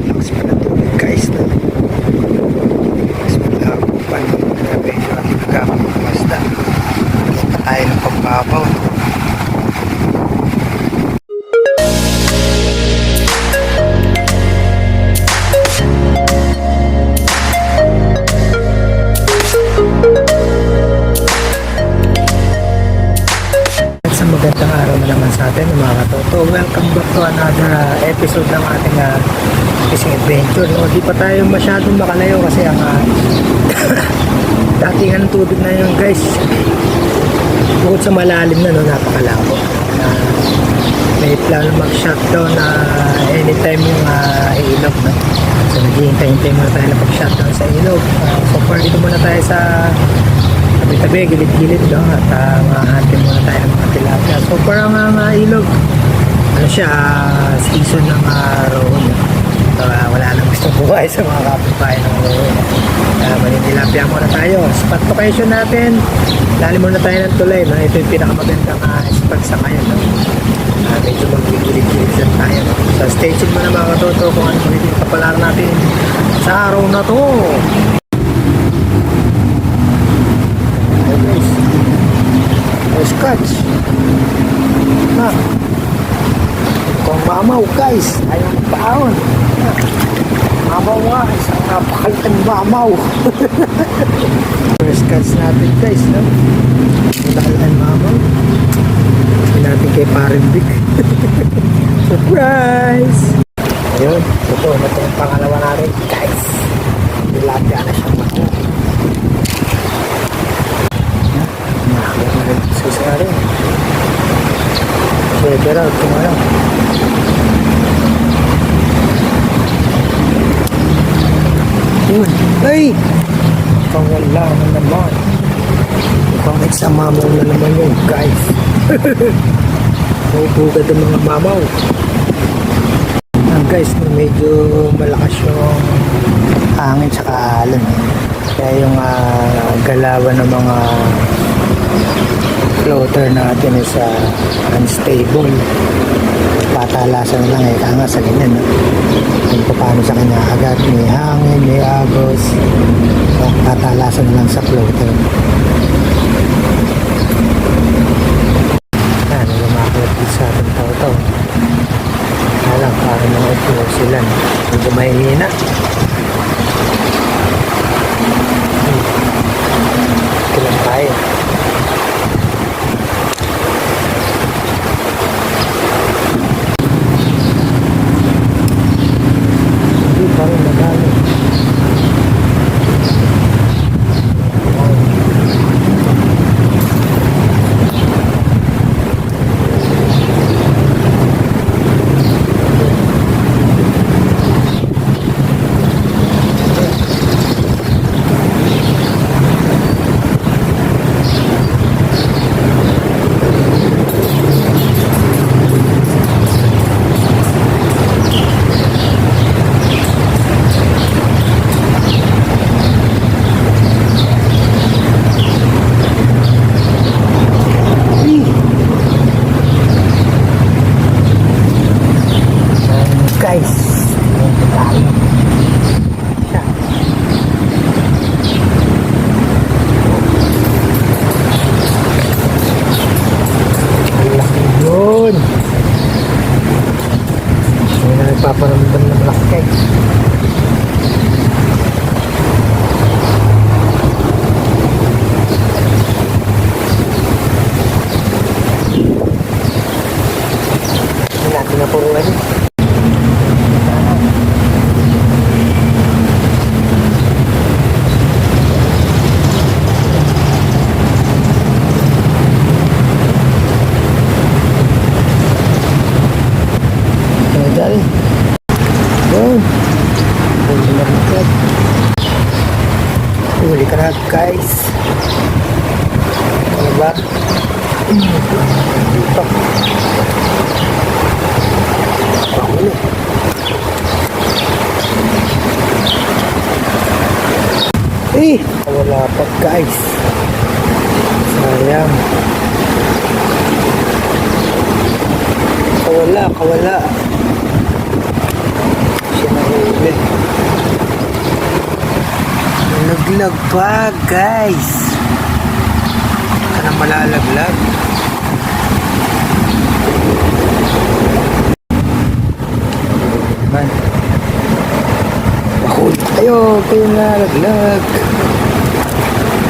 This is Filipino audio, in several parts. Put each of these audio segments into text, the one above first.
Lakas pa na tubig guys, no? Mas malabo pa, no? Kaya medyo natin nagkakamasda. Kita tayo ng pagbabaw, no? Magandang araw na naman sa atin mga katoto. Welcome back to another episode ng ating fishing adventure, no? Di pa tayo masyadong makalayo kasi ang datingan ng tubig na yun guys, bukod sa malalim na, no, napakalabo. May plano mag-shutdown na anytime yung ilog, no? So naghihintay-hintay muna tayo na pag-shutdown sa ilog. So far dito muna tayo sa tabi-tabi, gilid-gilid, no? At mahantin muna tayo ng mga tilapia. So parang ilog, ano siya, season ng roon. So wala nang gustong buhay sa mga kapitbahay ng roon. Manintilapia muna tayo. Spot location natin, lalim muna tayo ng tulay, no? Ito yung pinakamagandang spot sa ngayon, no? Medyo mag-gilid-gilid lang tayo, no? So stay tuned muna mga katoto kung ano magiging kapalar natin sa araw na to. Catch na kung mamaw guys, ayong baon mamaw nga, isang napakalitang mamaw. First catch natin guys, no? Nakalitan mamaw, hindi natin kay Parenvic. Surprise! Ayun, ito yung pangalawa natin guys, tilapia na siya mamaw. Susari pwede raw tumayo. Yun, ay pangwala na naman, mukhang nagsamamow na naman yun guys. Bugad ang mga mamaw. Guys, medyo malakas yung hangin sa alon, kaya yung galawan ng mga floater natin is unstable. Patalasan lang kaya sa ganyan, no? Kung paano sa kanya agad may hangin, may agos, patalasan lang sa floater. Lumakot sa ating tao-tao. Alam, parang mga ito sila, medyo mahihina. Kilang tayo. Parang nagano. Paparamdam ng laki. Hindi natin napuruan yun. Dali. Huli ka na guys. Ano ba? Dito. Pahuli. Wala pa guys. Sayang. Kawala. Siya na huli. nagpa guys. Ka na malalaglag. Man. Bakul tayo, kayo nalaglag.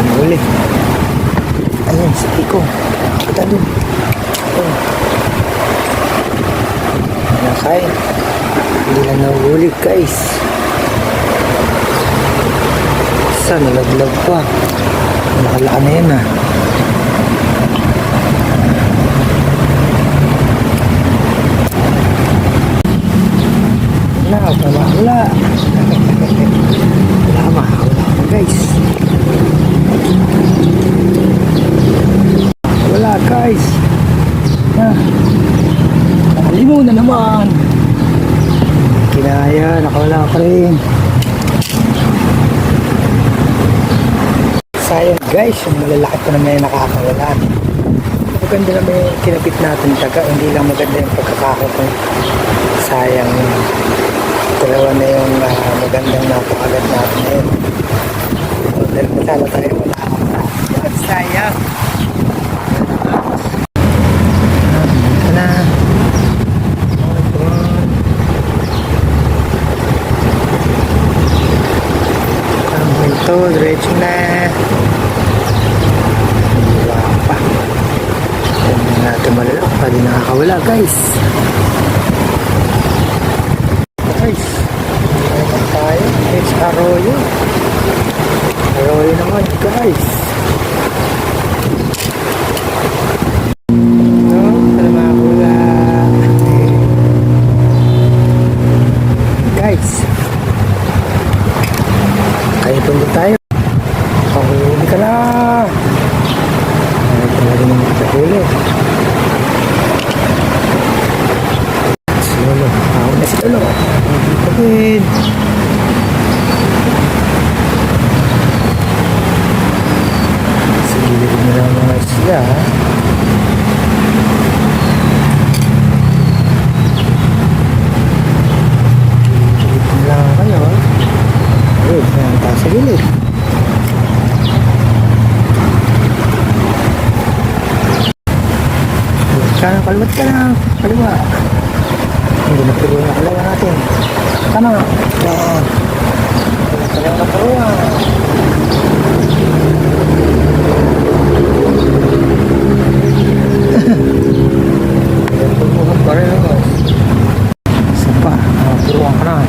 Ano ulit? Ayan, si Kiko. Kita dun. Oh. Nakain. Hindi lang nahuli guys. Isa nalaglag pa. Nakalaan na yan ah. Wala. Wala guys. Wala guys. Nakalimu na naman. Kinaya, nakawala pa rin. Sayang guys, yung malalaki pa naman yung nakakawala. Maganda naman yung kinapit natin taga, hindi lang maganda yung pagkakakapon. Sayang yun. Dalawa na yung magandang napakagat natin ngayon. So, dahil matala tayo wala. At sayang. Ito na. Ito, diretso na. Wala pa. Hindi natin malalak. Pwede nakakawala guys. Guys, meron tayo. It's Arroyo. Arroyo naman guys. No, para makakula. Guys, kaya tundo tayo. Pahuli ka na. Ay, talaga naman pahuli. Silo. Ako na si Tulo. Kapit. Sige, lagyan na lang mga isla. Lagyan lang kayo. Ayun, yan tayo sa gilid. Kalmat ka lang. Kaliwa. Hindi na pili na kalawa natin. Tama. Yan. Kalawa na kalawa. Yan pagbuhan pa rin ako. Isa pa. Puruan ka na.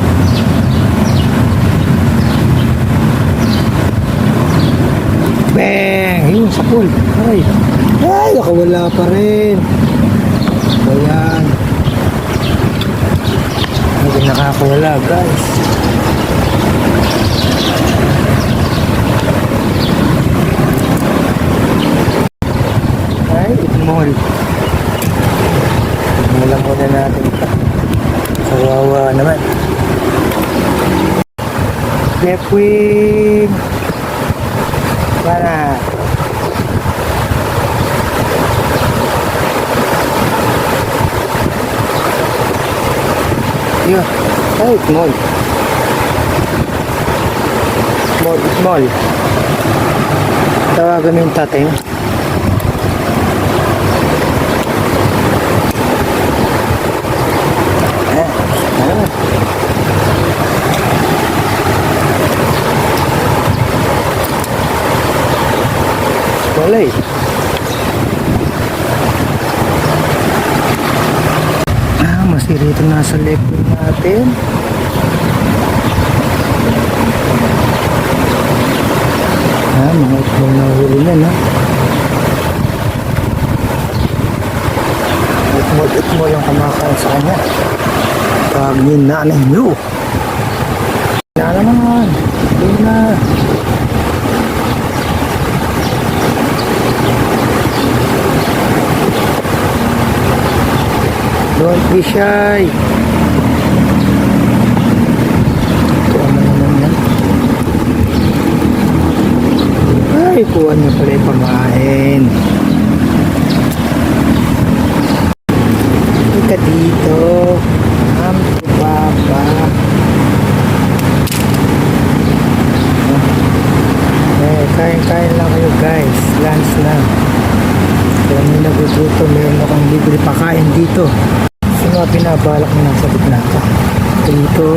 Bang! Yun, sa pool. Ay, nakawala pa rin. Ayan. Hindi nakakawala guys. Ay, itmol. Mula muna natin ito. Kawawa naman. Left wing. Para. Yun. Ay, small. Small. Tawagan mo yung tatay mo. Wala eh. Masirito nasa left natin. Mga itlog na huli na, no? Itmol yung kumakain sa kanya. Pag ninanay nyo. Yan naman. Yun na. Don't be shy. Ito ano naman yan. Ay, kuha niya pala yung pamain. Ika dito. Papa. dito. Sa mga binabalak na nasa gitna ka. Dito.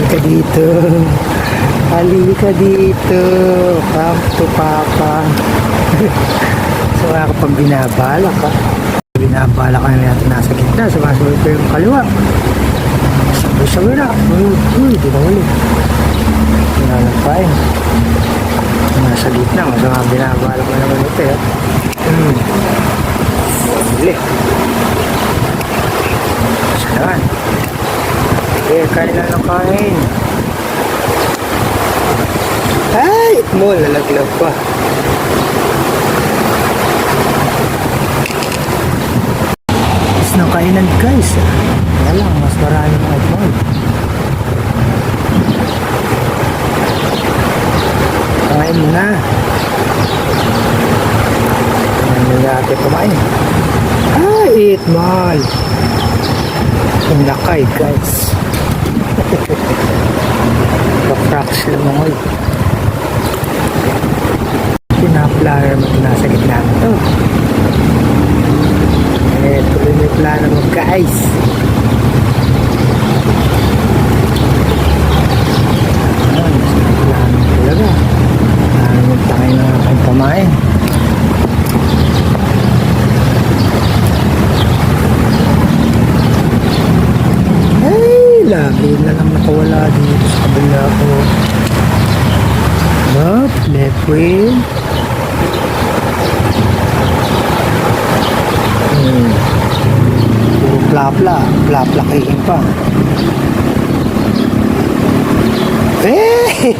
Halika dito. Halika dito. Come to Papa. So kapag binabalak ka. Binabalak ka na natin nasa gitna. Sumasabay pa yung kaliwa. Sabay-sabay na. Uy, di na ulit. Pinalampain. Nasa gitna. Masama binabalak na naman ito. Huli. Saan? Okay, kain na ng kain. Ay! Mo, lalaglag pa. Is na kainan guys. Kaya lang, mas marami mga itmol. Kain mo na. Ano natin kumain? Ay, itmol. Ang lakay guys. Papraks lang mga ito. Pinaplano mo nasa gitna mo ito. Tuloy may plano mo guys. Nasa plano mo talaga. Tayo na kayong pamain. Lagi na lang nakawala dito sa kabila ko. Up, left wheel. Puro plapla. Plaplakihin pa. Eh!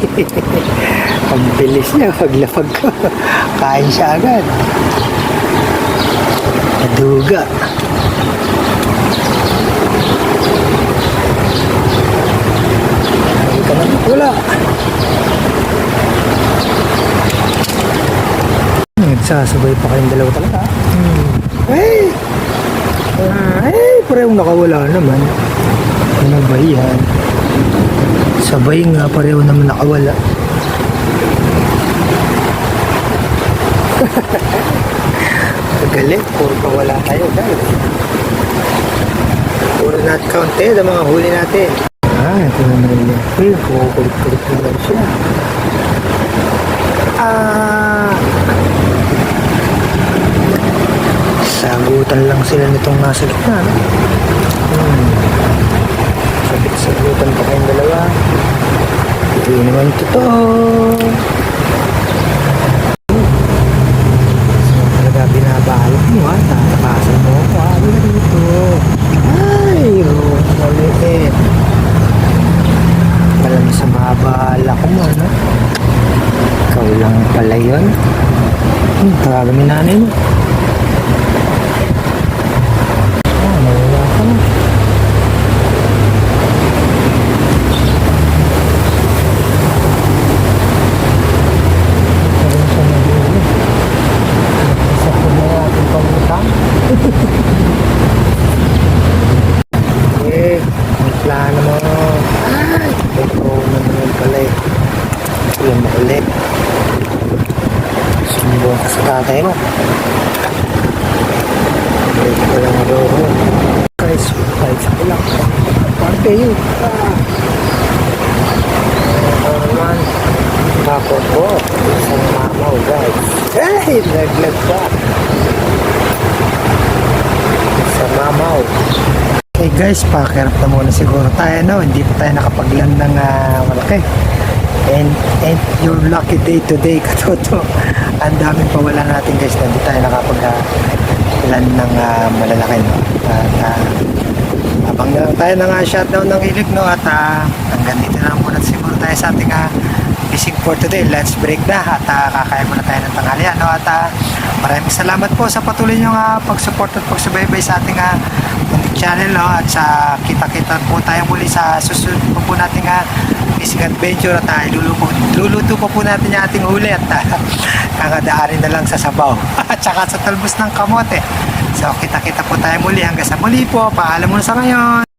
Ang bilis niya. Paglapag ko. Kain siya agad. Naduga. Wala. Nagsasabay pa kayong dalawa talaga. Eh! Parehong nakawala naman. Ano ba yan? Sabay nga, pareho naman nakawala. Galing, puro pawala tayo guys. Puro not counted ang mga huli natin. Ito naman yung film. Kukulit-kulit na lang siya. Sagutan lang sila nitong nasa gitna. Sagutan pa kayong dalawa. Hindi naman totoo. So, talaga binabalak mo ha. Tatapasan mo ako. Ano na dito? Ay, maliit. Alam sa mabala ko mo, no? Ikaw lang pala yun. Tawagan mo nanay mo. Nawala ka na. Parang siya nag-uwi. Isa ko na natin pangutang. May plano mo. Ito naman pala eh. Yung makulit. Sumbong ka sa tatay mo. Ito ko lang ako. Guys, guys, ako lang. Parte yun. Ito naman. Tapos ko. Isang mamaw guys. Eh! Laglag pa. Isang mamaw. Hey guys, pakirap na muna siguro tayo, no? Hindi pa tayo nakapagland ng malaki. And your lucky day today, katoto. Ang daming pawala natin guys na hindi tayo nakapag-land ng malalaki, no? At abang na lang tayo ng shutdown ng ilig, no? At hanggang dito na muna siguro tayo sa ating fishing for today. Lunch break na at kakain muna tayo ng tanghalian, no? At maraming salamat po sa patuloy nyo pag-support at pagsubaybay sa ating channel, no? At sa kita-kita po tayo muli sa susunod po nating fishing adventure at luluto po natin yung ating huli at kakadaanin na lang sa sabaw at saka sa talbos ng kamote. So kita-kita po tayo muli hanggang sa muli po. Paalam muna sa ngayon.